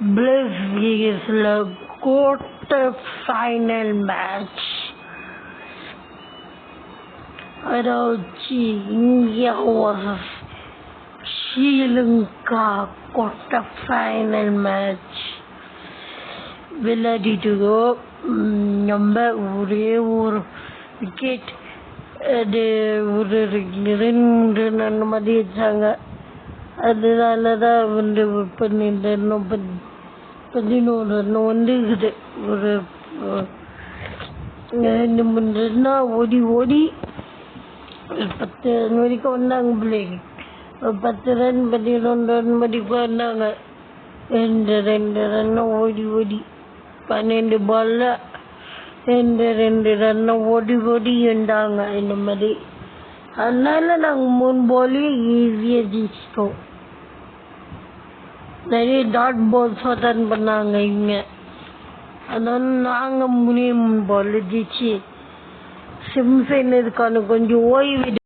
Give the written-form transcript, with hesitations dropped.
Brazil quarter-final match. India versus Sri Lanka quarter-final match. விளையாடிட்டு நம்ம ஒரே ஒரு விக்கெட் அது ஒரு 2 ரன் மாதிரி வச்சாங்க. அதனால தான் வந்து 11 ரன் வந்துக்குது. ஒரு 2-3 ரன்னா ஓடி 10 ரன் வரைக்கும் வந்தாங்க பிள்ளைங்க. 10 ரன் 11 ரன் வரைக்கும் வந்தாங்க. 2 ரன் ஓடி 12 பால்ல 2 ரன் ஓடி இருந்தாங்க இந்த மாதிரி. அதனால நாங்கள் 3 பாலையும் ஈஸியாக ஜெயிச்சிட்டோம். நிறைய டாட் பால்ஸ் அட்டன் பண்ணாங்க இவங்க. அதனால நாங்கள் 3 பால் ஜெயிச்சு செமிஃபைனலுக்கான கொஞ்சம் ஓய்வு